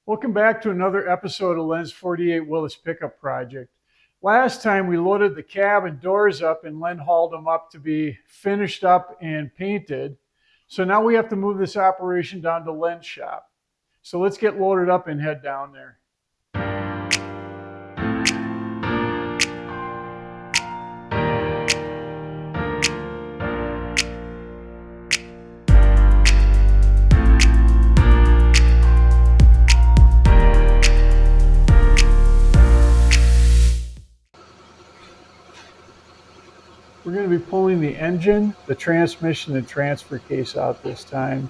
Welcome back to another episode of Len's 48 Willys Pickup Project. Last time we loaded the cab and doors up and Len hauled them up to be finished up and painted. So now we have to move this operation down to Len's shop. So let's get loaded up and head down there. We're going to be pulling the engine, the transmission, and transfer case out this time.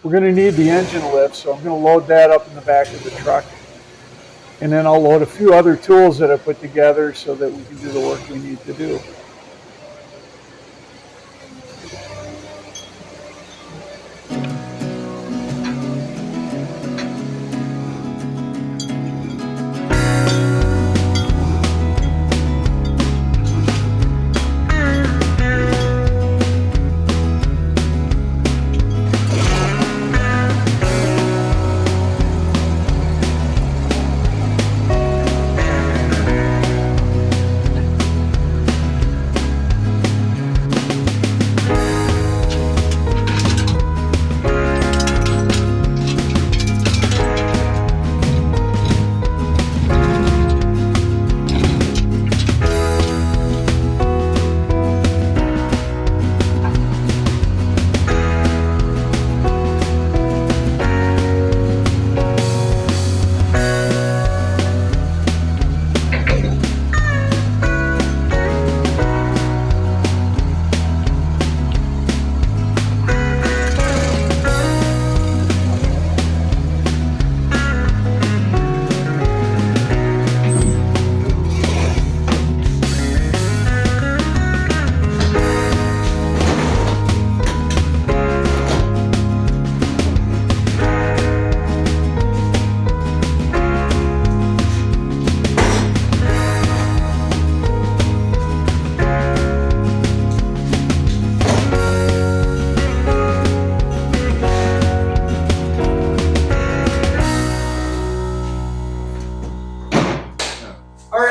We're going to need the engine lift, so I'm going to load that up in the back of the truck. And then I'll load a few other tools that I put together so that we can do the work we need to do.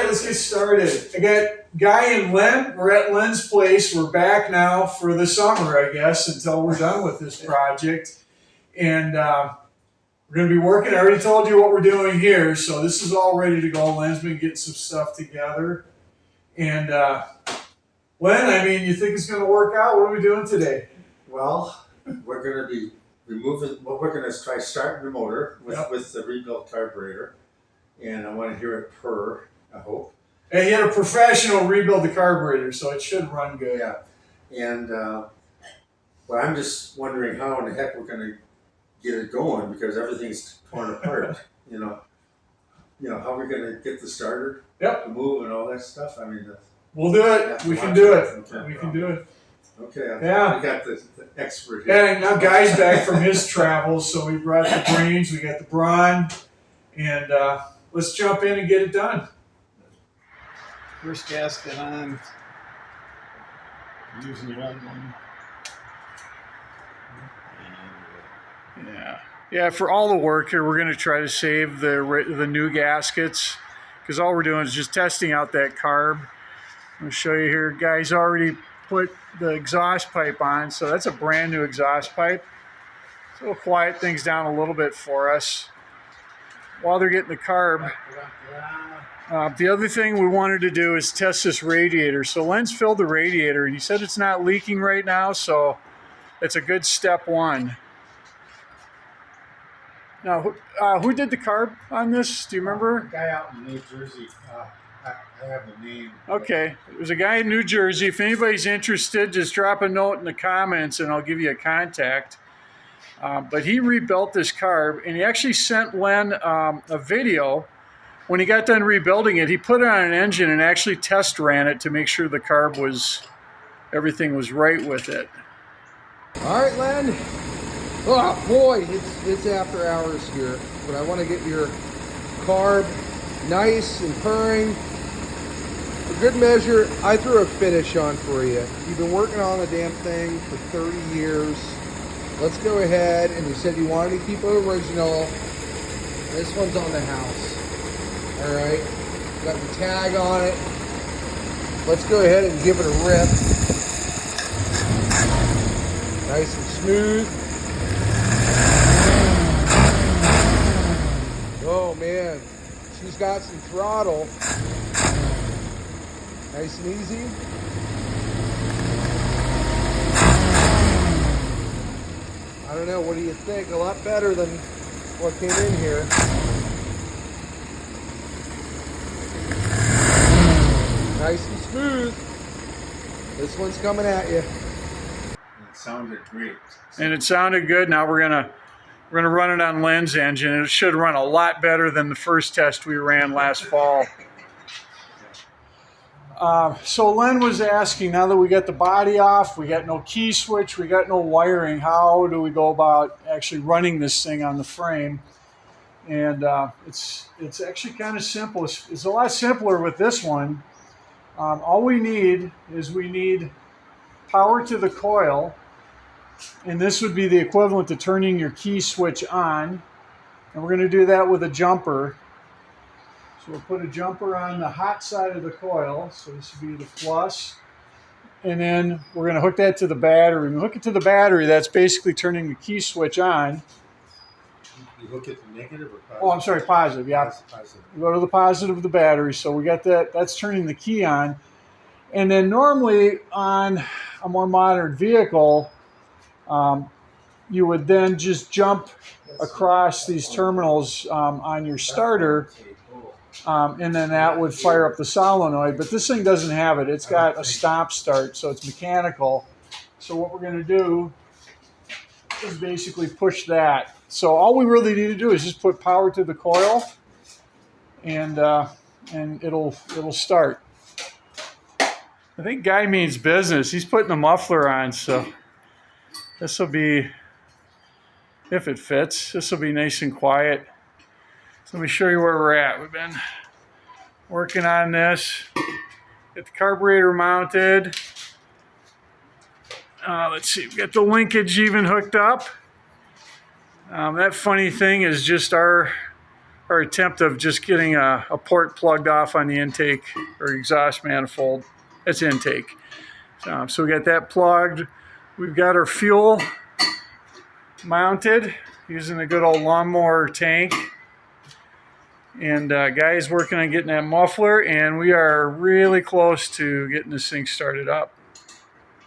Let's get started. I got Guy and Len. We're at Len's place. We're back now for the summer, I guess, until we're done with this project. And we're going to be working. I already told you what we're doing here, so this is all ready to go. Len's been getting some stuff together. And Len, I mean, you think it's going to work out? What are we doing today? Well, we're going to be removing, well, we're going to try starting the motor with the rebuilt carburetor. And I want to hear it purr, I hope. And he had a professional rebuild the carburetor, so it should run good. Yeah. And well, I'm just wondering how in the heck we're going to get it going because everything's torn apart. You know how we're going to get the starter to move and all that stuff. I mean, we'll do it. We can do it. Okay. We can do it. Okay. Yeah. We got the expert here. Yeah. Now Guy's back from his travels, so we brought the brains. We got the brawn, and let's jump in and get it done. First gasket on. I'm using the old one. Yeah. For all the work here, we're going to try to save the new gaskets because all we're doing is just testing out that carb. I'll show you here. Guys already put the exhaust pipe on, so that's a brand new exhaust pipe. So we'll quiet things down a little bit for us while they're getting the carb. The other thing we wanted to do is test this radiator. So Len's filled the radiator and he said it's not leaking right now, so it's a good step one. Now, who did the carb on this? Do you remember? A guy out in New Jersey. I have the name. Okay. It was a guy in New Jersey. If anybody's interested, just drop a note in the comments and I'll give you a contact. But he rebuilt this carb and he actually sent Len a video. When he got done rebuilding it, he put it on an engine and actually test ran it to make sure the carb everything was right with it. All right, Len. Oh boy, it's after hours here, but I want to get your carb nice and purring. For good measure, I threw a finish on for you. You've been working on the damn thing for 30 years. Let's go ahead, and you said you wanted to keep it original. This one's on the house. All right, got the tag on it. Let's go ahead and give it a rip. Nice and smooth. Oh man, she's got some throttle. Nice and easy. I don't know, what do you think? A lot better than what came in here. Nice and smooth. This one's coming at you. It sounded great. And it sounded good. Now we're gonna run it on Len's engine. It should run a lot better than the first test we ran last fall. So Len was asking, now that we got the body off, we got no key switch, we got no wiring, how do we go about actually running this thing on the frame? And it's actually kind of simple. It's a lot simpler with this one. All we need is power to the coil, and this would be the equivalent to turning your key switch on. And we're going to do that with a jumper. So we'll put a jumper on the hot side of the coil. So this would be the plus. And then we're going to hook that to the battery. When we hook it to the battery, that's basically turning the key switch on. You hook it to negative or positive? Oh, I'm sorry, positive, yeah. Positive. We go to the positive of the battery. So we got that, that's turning the key on. And then normally on a more modern vehicle, you would then just jump across these terminals on your starter, and then that would fire up the solenoid. But this thing doesn't have it. It's got a stop start, so it's mechanical. So what we're going to do is basically push that. So all we really need to do is just put power to the coil, and it'll start. I think Guy means business. He's putting the muffler on, so this will be, if it fits, this will be nice and quiet. So let me show you where we're at. We've been working on this. Get the carburetor mounted. Let's see, we've got the linkage even hooked up. That funny thing is just our attempt of just getting a port plugged off on the intake or exhaust manifold. That's intake. So we got that plugged. We've got our fuel mounted using the good old lawnmower tank. And Guy's working on getting that muffler, and we are really close to getting this thing started up.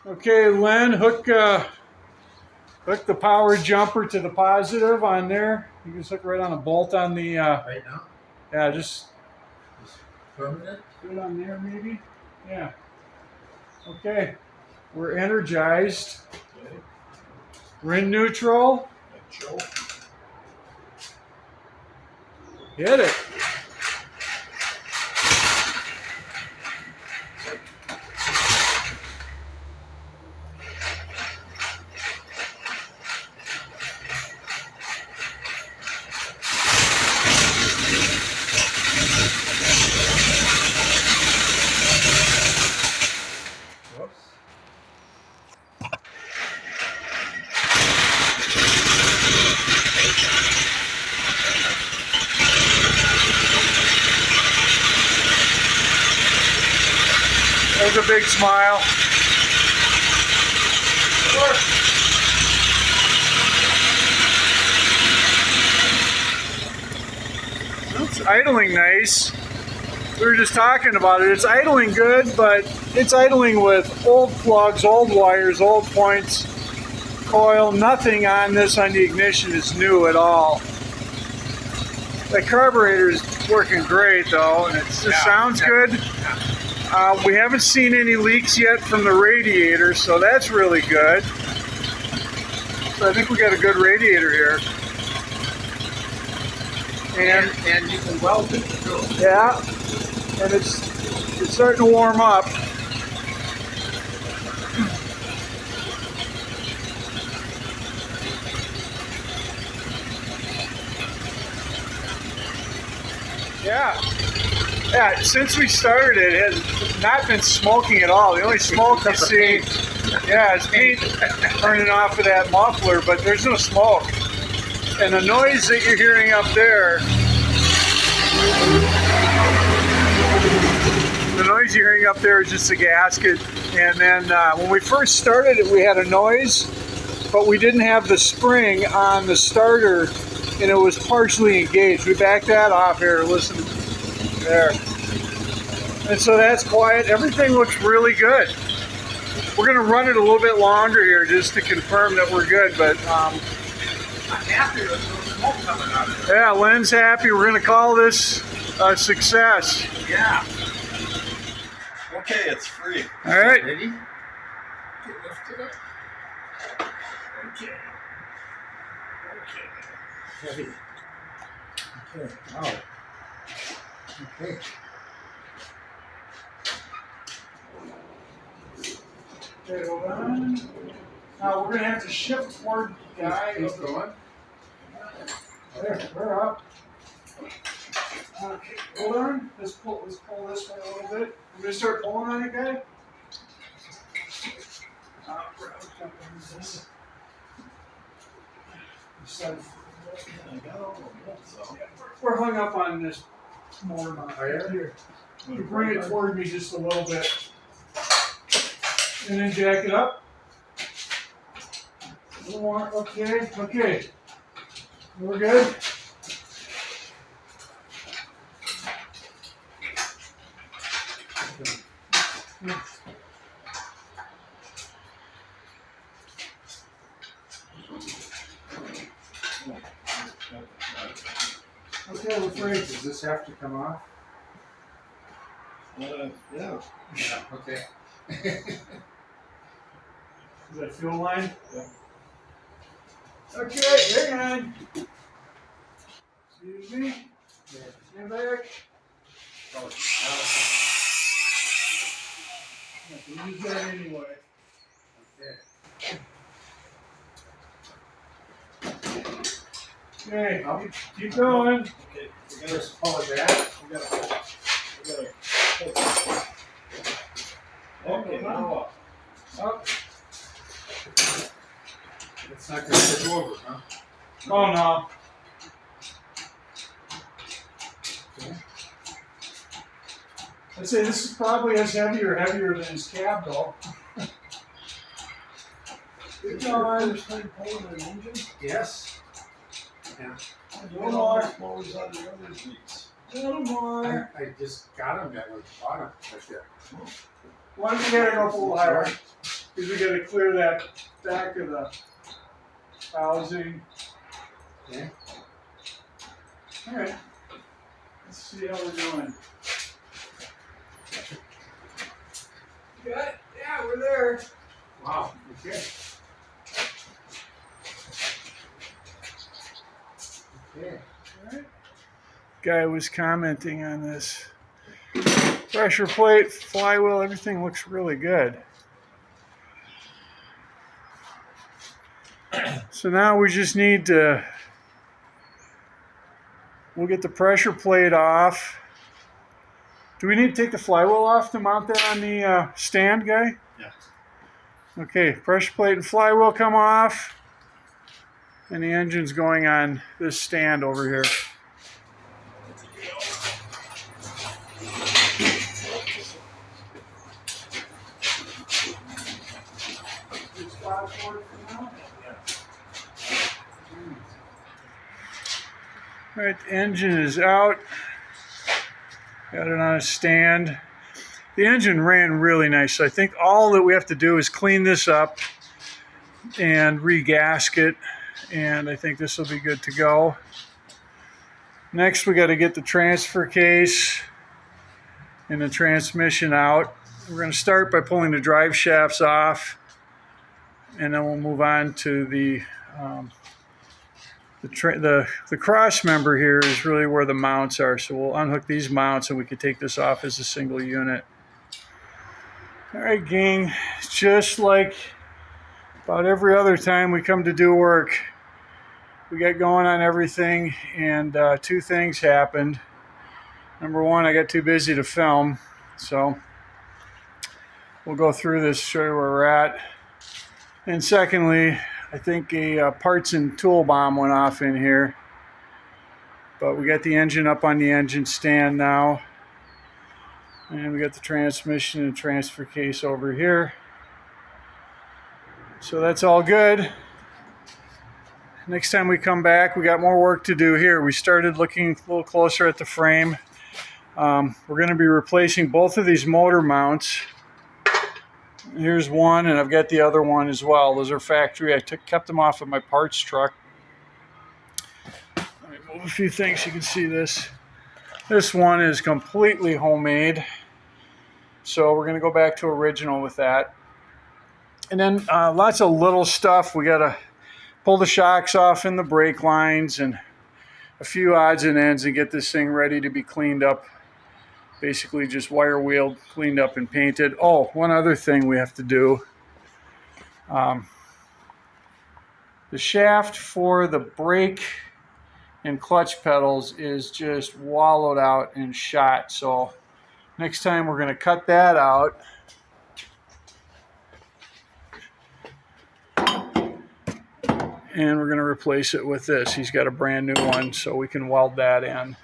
Okay, Len, hook the power jumper to the positive on there. You can just hook right on a bolt on the... Right now? Yeah, just Permanent? put it on there maybe. Yeah. Okay, we're energized. Okay. We're in neutral. And show. Hit it. There's a big smile. It's idling nice. We were just talking about it. It's idling good, but it's idling with old plugs, old wires, old points, coil. Nothing on this on the ignition is new at all. The carburetor is working great though, and it just sounds good. We haven't seen any leaks yet from the radiator, so that's really good. So I think we got a good radiator here. And you can weld it too. Yeah, and it's starting to warm up. Yeah, since we started it has not been smoking at all. The only smoke you see, is paint burning off of that muffler, but there's no smoke. And the noise that you're hearing up there The noise you're hearing up there is just the gasket. And then when we first started it, we had a noise, but we didn't have the spring on the starter, and it was partially engaged. We backed that off here. Listen, there. And so that's quiet. Everything looks really good. We're going to run it a little bit longer here just to confirm that we're good. But I'm happy with the smoke coming out of it. yeah, Lynn's happy. We're going to call this a success. Yeah. Okay, it's free. All right. Ready? Get lifted up. Okay. Okay. Heavy. Okay. Wow. Okay. Okay, hold on. Now we're going to have to shift toward the guy. Keep going. There, we're up. Okay, hold on. Let's pull this way a little bit. I'm gonna start pulling on it, guy. We're hung up on this motor mount here. You bring it toward me just a little bit, and then jack it up. A little more. Okay, okay. We're good. Okay, we're free. Does this have to come off? Yeah. Yeah. Okay. Is that fuel line? Yeah. Okay, hang on. Excuse me. Stand back. Oh, We'll use that anyway. okay. Okay, keep going. Okay, we gotta pull it back. We gotta. Okay, now up. Up. It's not gonna tip over, huh? Oh no. I'd say this is probably as heavier than his cab though. Keep going. Yes. Yeah. A little more. Close on the other sheets. A little more. I just got them that was bottom right there. Why don't we gotta go up a little higher? Because we gotta clear that back of the housing. Okay. Alright. Let's see how we're doing. Got it? Yeah, we're there. Wow. Okay. Okay. Alright. Guy was commenting on this. Pressure plate, flywheel, everything looks really good. So now we just need to, we'll get the pressure plate off. Do we need to take the flywheel off to mount that on the stand, guy? Yeah. Okay, pressure plate and flywheel come off. And the engine's going on this stand over here. All right, the engine is out. Got it on a stand. The engine ran really nice. So I think all that we have to do is clean this up and re-gasket, and I think this will be good to go. Next, we got to get the transfer case and the transmission out. We're going to start by pulling the drive shafts off, and then we'll move on to the cross member here is really where the mounts are. So we'll unhook these mounts and we can take this off as a single unit. All right, gang, just like about every other time we come to do work, we got going on everything, and two things happened. Number one, I got too busy to film, so we'll go through this, show you where we're at. And secondly, I think a parts and tool bomb went off in here. But we got the engine up on the engine stand now. And we got the transmission and transfer case over here. So that's all good. Next time we come back, we got more work to do here. We started looking a little closer at the frame. We're going to be replacing both of these motor mounts. Here's one, and I've got the other one as well. Those are factory. I kept them off of my parts truck. Let me move a few things so you can see this. This one is completely homemade. So we're going to go back to original with that. And then lots of little stuff. We got to pull the shocks off in the brake lines and a few odds and ends and get this thing ready to be cleaned up. Basically just wire wheeled, cleaned up and painted. Oh, one other thing we have to do. The shaft for the brake and clutch pedals is just wallowed out and shot. So next time we're going to cut that out. And we're going to replace it with this. He's got a brand new one, so we can weld that in.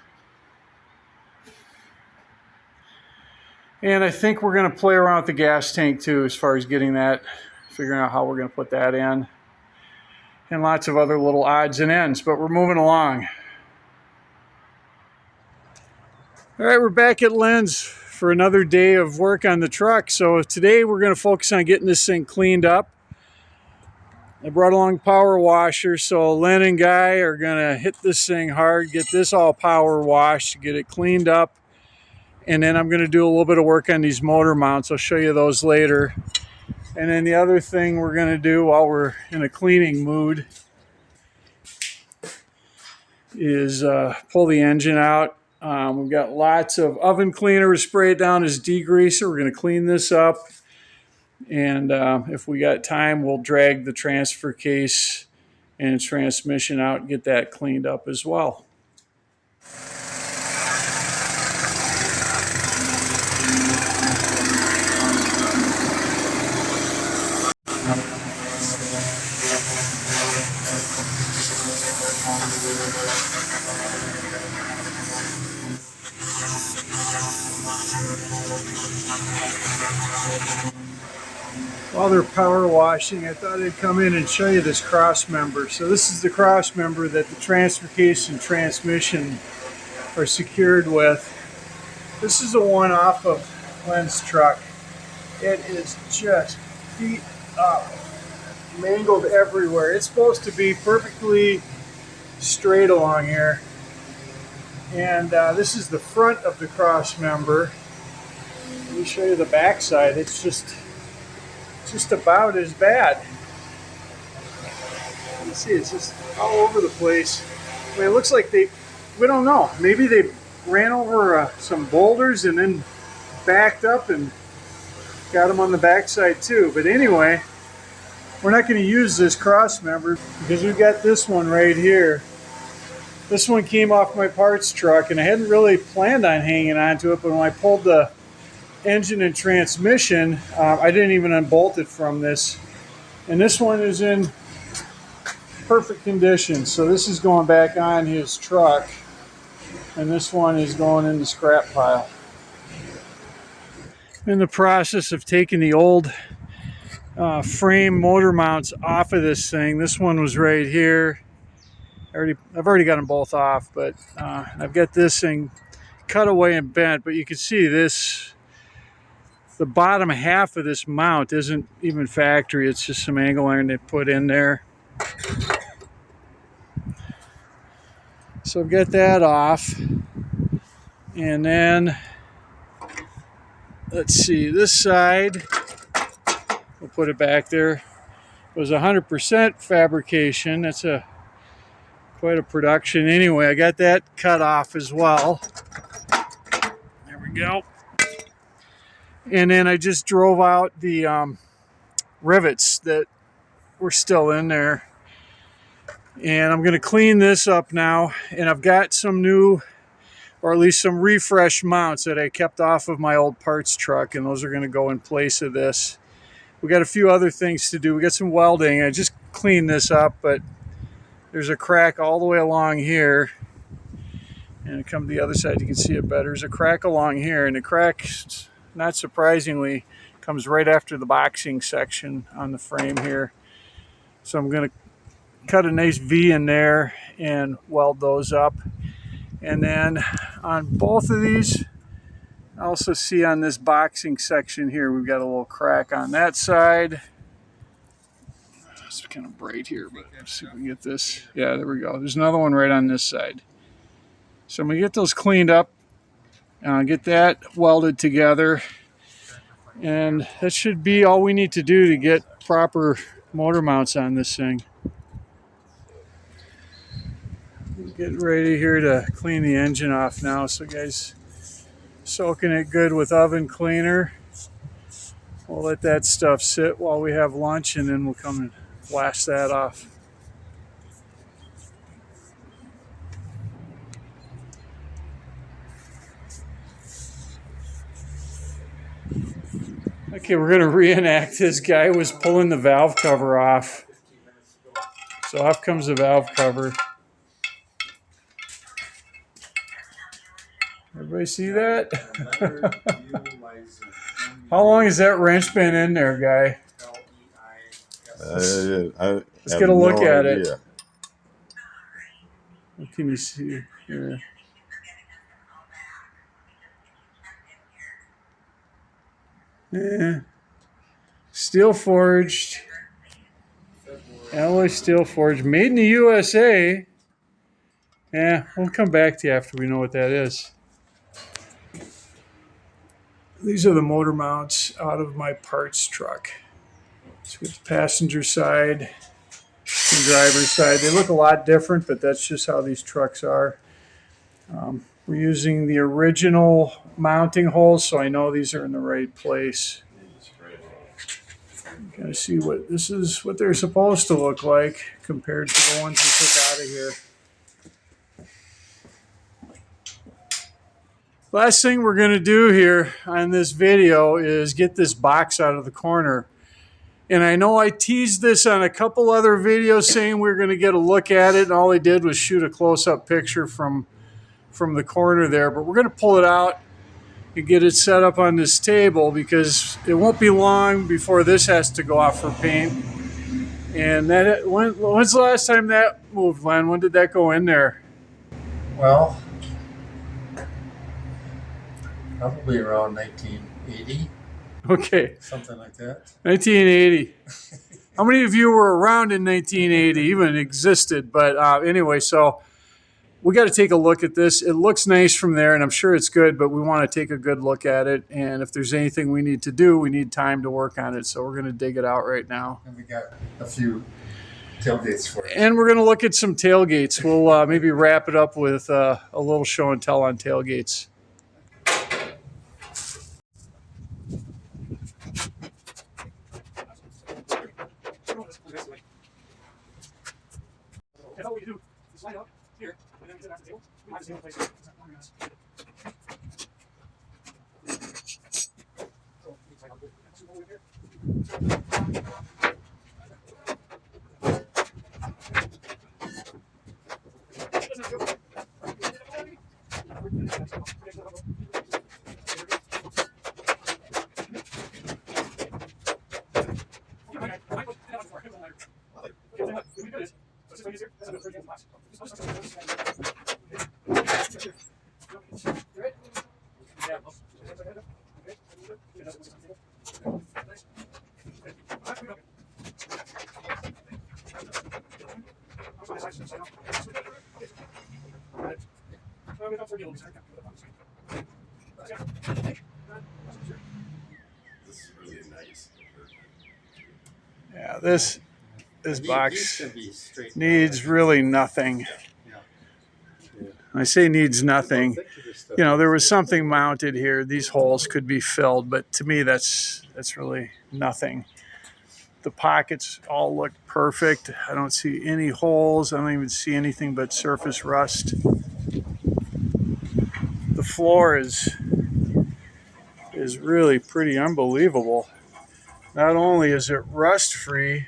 And I think we're going to play around with the gas tank too, as far as getting that, figuring out how we're going to put that in. And lots of other little odds and ends, but we're moving along. All right, we're back at Lynn's for another day of work on the truck. So today we're going to focus on getting this thing cleaned up. I brought along power washer, so Lynn and Guy are gonna hit this thing hard, get this all power washed, get it cleaned up, and then I'm gonna do a little bit of work on these motor mounts. I'll show you those later. And then the other thing we're gonna do while we're in a cleaning mood is pull the engine out. We've got lots of oven cleaner. We spray it down as degreaser. We're gonna clean this up. And if we got time, we'll drag the transfer case and transmission out and get that cleaned up as well. While they're power washing, I thought I'd come in and show you this cross member. So this is the cross member that the transfer case and transmission are secured with. This is a one off of Lynn's truck. It is just beat up, mangled everywhere. It's supposed to be perfectly straight along here. And this is the front of the cross member. Let me show you the back side. It's just about as bad. You see, it's just all over the place. I mean, it looks like we don't know. Maybe they ran over some boulders and then backed up and got them on the backside too. But anyway, we're not going to use this cross member because we've got this one right here. This one came off my parts truck and I hadn't really planned on hanging on to it, but when I pulled the engine and transmission, I didn't even unbolt it from this. And this one is in perfect condition. So this is going back on his truck. And this one is going in the scrap pile. In the process of taking the old frame motor mounts off of this thing. This one was right here. I've already got them both off, but I've got this thing cut away and bent. But you can see this. The bottom half of this mount isn't even factory. It's just some angle iron they put in there. So I've got that off. And then, let's see, this side, we'll put it back there. It was 100% fabrication. That's quite a production. Anyway, I got that cut off as well. There we go. And then I just drove out the rivets that were still in there. And I'm going to clean this up now. And I've got some new, or at least some refresh mounts that I kept off of my old parts truck. And those are going to go in place of this. We got a few other things to do. We got some welding. I just cleaned this up, but there's a crack all the way along here. And come to the other side, you can see it better. There's a crack along here, and the crack, not surprisingly, comes right after the boxing section on the frame here. So I'm going to cut a nice V in there and weld those up. And then on both of these, I also see on this boxing section here, we've got a little crack on that side. It's kind of bright here, but let's see if we can get this. Yeah, there we go. There's another one right on this side. So I'm going to get those cleaned up, get that welded together, and that should be all we need to do to get proper motor mounts on this thing. Get ready here to clean the engine off now. So guys, soaking it good with oven cleaner. We'll let that stuff sit while we have lunch, and then we'll come and blast that off. Okay, we're going to reenact this guy was pulling the valve cover off. So off comes the valve cover. Everybody see that? How long has that wrench been in there, guy? Let's get a look at it. What can you see here? Yeah. Steel forged. Alloy steel forged. Made in the USA. Yeah, we'll come back to you after we know what that is. These are the motor mounts out of my parts truck. So we have the passenger side and driver's side. They look a lot different, but that's just how these trucks are. We're using the original mounting holes, so I know these are in the right place. Gotta see what this is, what they're supposed to look like compared to the ones we took out of here. Last thing we're going to do here on this video is get this box out of the corner. And I know I teased this on a couple other videos saying we were going to get a look at it, and all I did was shoot a close-up picture from the corner there. But we're going to pull it out and get it set up on this table, because it won't be long before this has to go off for paint. And that, when's the last time that moved, Len? When did that go in there? Well, probably around 1980. Okay. Something like that. 1980. How many of you were around in 1980, even existed? But anyway, so we got to take a look at this. It looks nice from there, and I'm sure it's good, but we want to take a good look at it. And if there's anything we need to do, we need time to work on it. So we're going to dig it out right now. And we got a few tailgates for it. And we're going to look at some tailgates. We'll maybe wrap it up with a little show and tell on tailgates. Yeah, this box needs really nothing. I say needs nothing. You know, there was something mounted here. These holes could be filled, but to me, that's really nothing. The pockets all look perfect. I don't see any holes. I don't even see anything but surface rust. The floor is really pretty unbelievable. Not only is it rust free,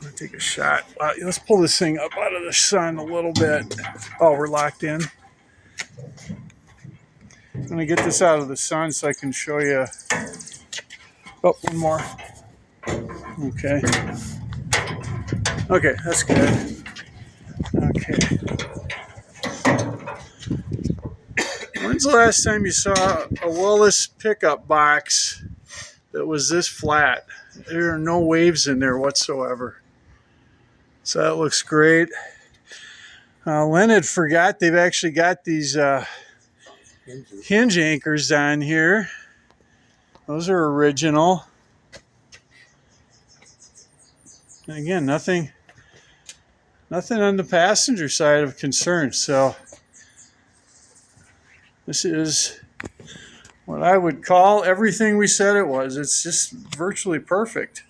gonna take a shot. Let's pull this thing up out of the sun a little bit. Oh, we're locked in. I'm gonna get this out of the sun so I can show you. Oh, one more. Okay. Okay, that's good. Okay. When's the last time you saw a Willys pickup box that was this flat? There are no waves in there whatsoever. So that looks great. Len had forgot they've actually got these hinge anchors on here. Those are original. And again, nothing on the passenger side of concern. So this is what I would call everything we said it was. It's just virtually perfect.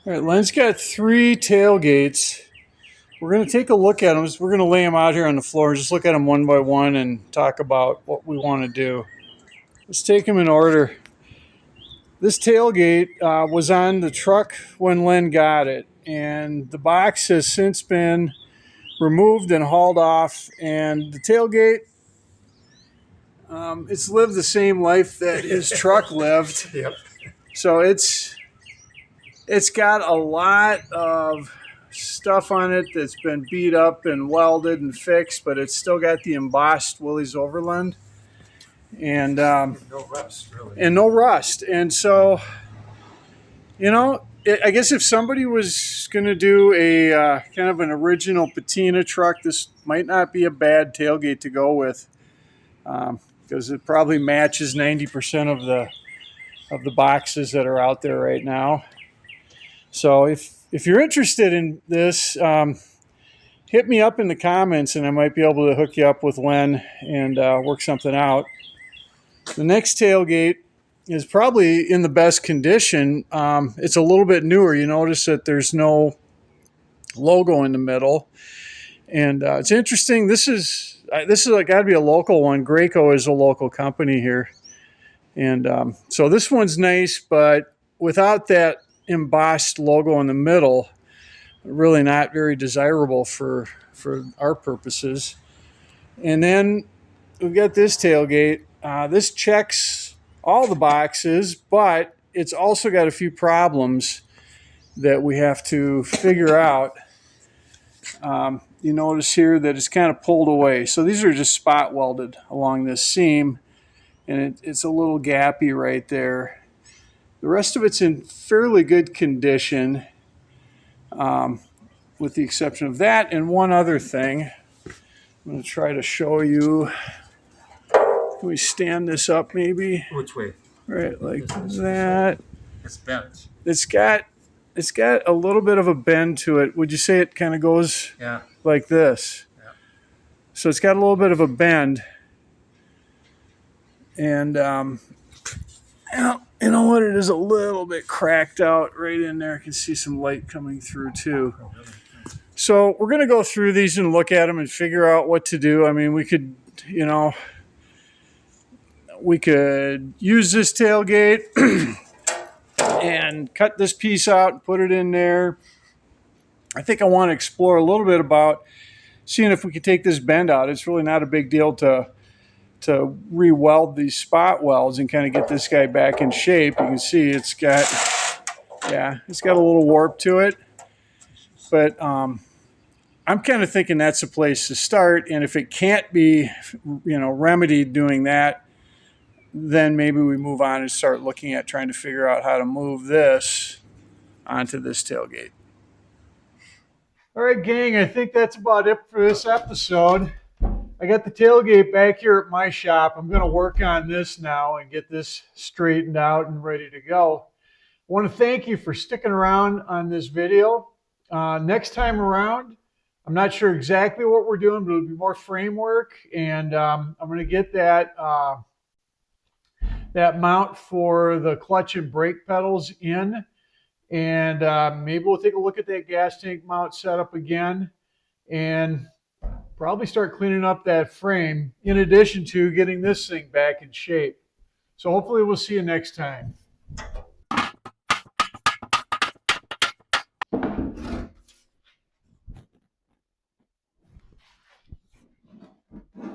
All right, Len's got 3 tailgates. We're going to take a look at them. We're going to lay them out here on the floor and just look at them one by one and talk about what we want to do. Let's take them in order. This tailgate was on the truck when Len got it, and the box has since been removed and hauled off, and the tailgate, it's lived the same life that his truck lived. Yep. So it's got a lot of stuff on it that's been beat up and welded and fixed, but it's still got the embossed Willys Overland and No rust, really. and no rust. And so, you know, I guess if somebody was going to do a kind of an original patina truck, this might not be a bad tailgate to go with, because it probably matches 90% of the boxes that are out there right now. So if you're interested in this, hit me up in the comments and I might be able to hook you up with Len and work something out. The next tailgate is probably in the best condition. It's a little bit newer. You notice that there's no logo in the middle. And it's interesting. This is got to be a local one. Graco is a local company here. And so this one's nice, but without that embossed logo in the middle, really not very desirable for our purposes. And then we've got this tailgate. This checks all the boxes, but it's also got a few problems that we have to figure out. You notice here that it's kind of pulled away. So these are just spot welded along this seam, and it's a little gappy right there. The rest of it's in fairly good condition, with the exception of that and one other thing. I'm going to try to show you. Can we stand this up maybe? Which way? Right, like that. It's bent. It's got a little bit of a bend to it. Would you say it kind of goes like this? Yeah. So it's got a little bit of a bend. And you know what? It is a little bit cracked out right in there. I can see some light coming through too. So we're going to go through these and look at them and figure out what to do. I mean, we could use this tailgate and cut this piece out and put it in there. I think I want to explore a little bit about seeing if we could take this bend out. It's really not a big deal to re-weld these spot welds and kind of get this guy back in shape. You can see it's got a little warp to it, but I'm kind of thinking that's a place to start. And if it can't be, remedied doing that, then maybe we move on and start looking at trying to figure out how to move this onto this tailgate. All right, gang, I think that's about it for this episode. I got the tailgate back here at my shop. I'm going to work on this now and get this straightened out and ready to go. I want to thank you for sticking around on this video. Next time around, I'm not sure exactly what we're doing, but it'll be more framework, and I'm going to get that mount for the clutch and brake pedals in, and maybe we'll take a look at that gas tank mount setup again, and probably start cleaning up that frame in addition to getting this thing back in shape. So hopefully we'll see you next time.